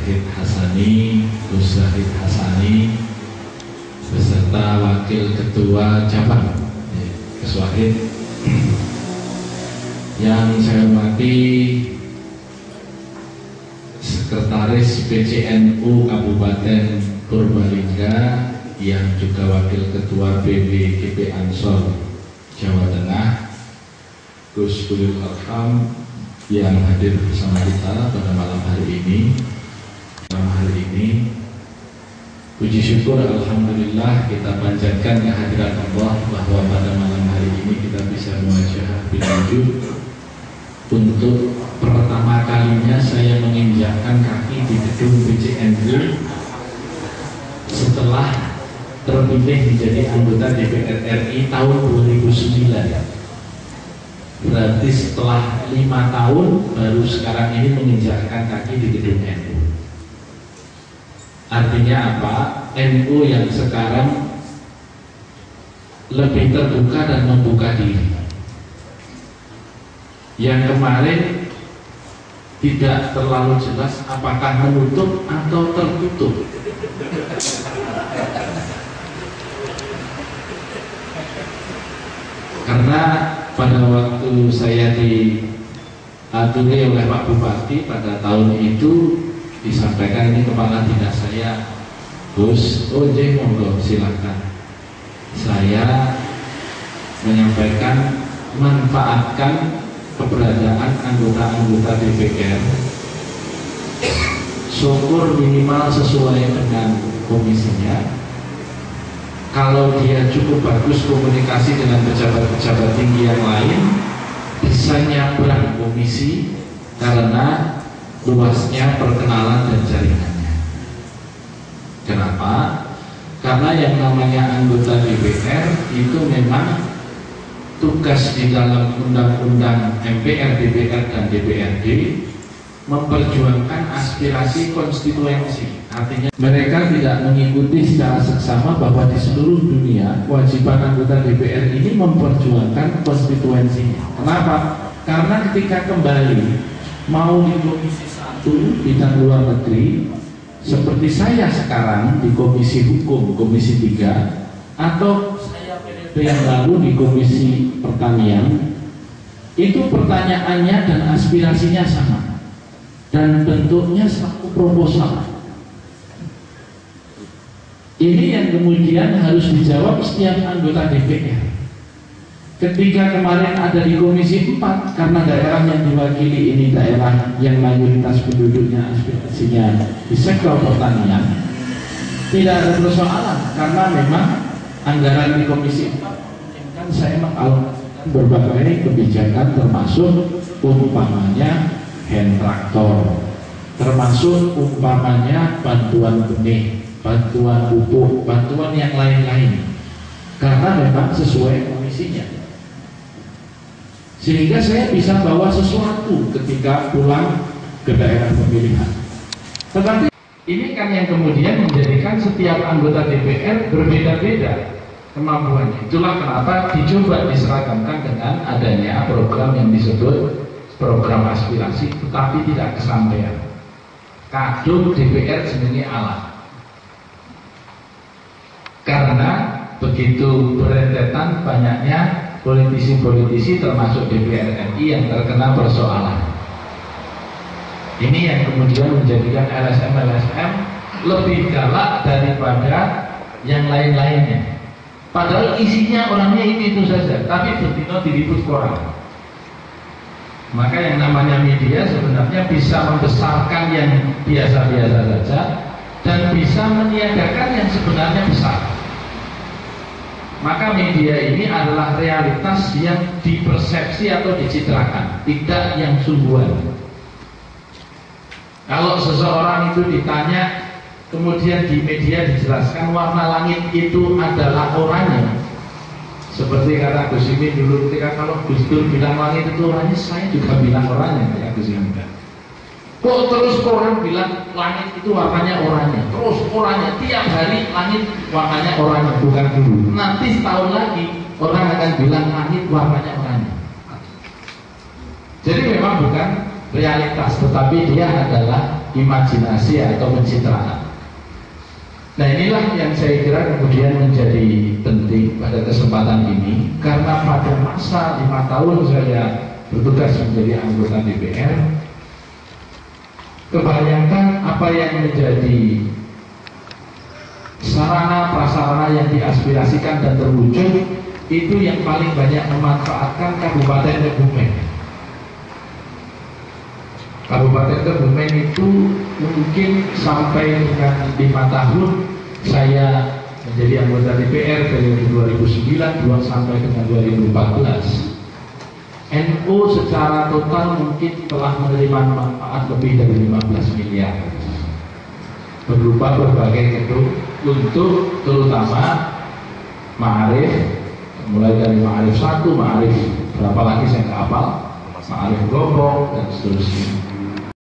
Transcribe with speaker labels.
Speaker 1: Zahid Hasani, Gus Zahid Hasani, beserta Wakil Ketua Cabang Gus Wahid. Yang saya hormati Sekretaris PCNU Kabupaten Purbalingga, yang juga Wakil Ketua BBGP Ansor Jawa Tengah, Gus Ulil Arham, yang hadir bersama kita pada malam hari ini. Puji syukur alhamdulillah kita panjatkan kehadiran Allah bahwa pada malam hari ini kita bisa muwajahah bil wujud. Untuk pertama kalinya saya menginjakkan kaki di gedung PCNU setelah terpilih menjadi anggota DPR RI tahun 2009. Berarti setelah 5 tahun baru sekarang ini menginjakkan kaki di gedung NU. Artinya apa? NU yang sekarang lebih terbuka dan membuka diri. Yang kemarin tidak terlalu jelas apakah menutup atau tertutup. Karena pada waktu saya diaturi oleh Pak Bupati pada tahun itu disampaikan, ini kepala dinas saya, Gus, monggo silakan. Saya menyampaikan manfaatkan keberadaan anggota-anggota DPR, syukur minimal sesuai dengan komisinya. Kalau dia cukup bagus komunikasi dengan pejabat-pejabat tinggi yang lain, bisa nyabrang komisi karena luasnya perkenalan dan jaringannya. Kenapa? Karena yang namanya anggota DPR itu memang tugas di dalam undang-undang MPR, DPR, dan DPRD memperjuangkan aspirasi konstituensi. Artinya mereka tidak mengikuti secara seksama bahwa di seluruh dunia kewajiban anggota DPR ini memperjuangkan konstituensinya. Kenapa? Karena ketika kembali mau di Komisi 1 bidang luar negeri seperti saya sekarang di Komisi Hukum, Komisi 3, atau yang lalu di Komisi Pertanian, itu pertanyaannya dan aspirasinya sama dan bentuknya satu proposal. Ini yang kemudian harus dijawab setiap anggota DPR. Ketika kemarin ada di Komisi 4, karena daerah yang diwakili ini daerah yang mayoritas penduduknya aspirasinya di sektor pertanian, tidak ada persoalan karena memang anggaran di Komisi 4 kan saya mengalokasikan berbagai kebijakan, termasuk umpamanya hand traktor, termasuk umpamanya bantuan benih, bantuan pupuk, bantuan yang lain-lain, karena memang sesuai komisinya. Sehingga saya bisa bawa sesuatu ketika pulang ke daerah pemilihan. Tetapi ini kan yang kemudian menjadikan setiap anggota DPR berbeda-beda kemampuannya. Itulah kenapa dicoba diseragamkan dengan adanya program yang disebut program aspirasi, tetapi tidak kesampaian. Kadung DPR jenenge alat. Karena begitu berentetan banyaknya politisi-politisi termasuk DPR RI yang terkena persoalan. Ini yang kemudian menjadikan LSM lebih galak daripada yang lain-lainnya. Padahal isinya orangnya itu saja, tapi begitu diliput koran. Maka yang namanya media sebenarnya bisa membesarkan yang biasa-biasa saja dan bisa meniadakan yang sebenarnya besar. Maka media ini adalah realitas yang dipersepsi atau dicitrakan, tidak yang sungguhan. Kalau seseorang itu ditanya, kemudian di media dijelaskan warna langit itu adalah oranye, seperti kata Gus Imin dulu ketika kalau Gus Dur bilang langit itu oranye, saya juga bilang oranye ya Gus Imin. Kok terus orang bilang langit itu warnanya oranye, terus oranye, tiap hari langit warnanya oranye, bukan dulu. Nanti setahun lagi orang akan bilang langit warnanya oranye. Jadi memang bukan realitas, tetapi dia adalah imajinasi atau pencitraan. Nah, inilah yang saya kira kemudian menjadi penting pada kesempatan ini, karena pada masa 5 tahun saya bertugas menjadi anggota DPR, kebanyakan apa yang menjadi sarana prasarana yang diaspirasikan dan terwujud itu yang paling banyak memanfaatkan Kabupaten Kebumen. Kabupaten Kebumen itu mungkin sampai dengan 5 tahun saya menjadi anggota DPR periode 2009 sampai dengan 2014. NU secara total mungkin telah menerima manfaat lebih dari 15 miliar berupa berbagai gedung untuk terutama Ma'arif, mulai dari Ma'arif 1, Ma'arif berapa lagi saya nggak hafal, Ma'arif Gombong dan seterusnya.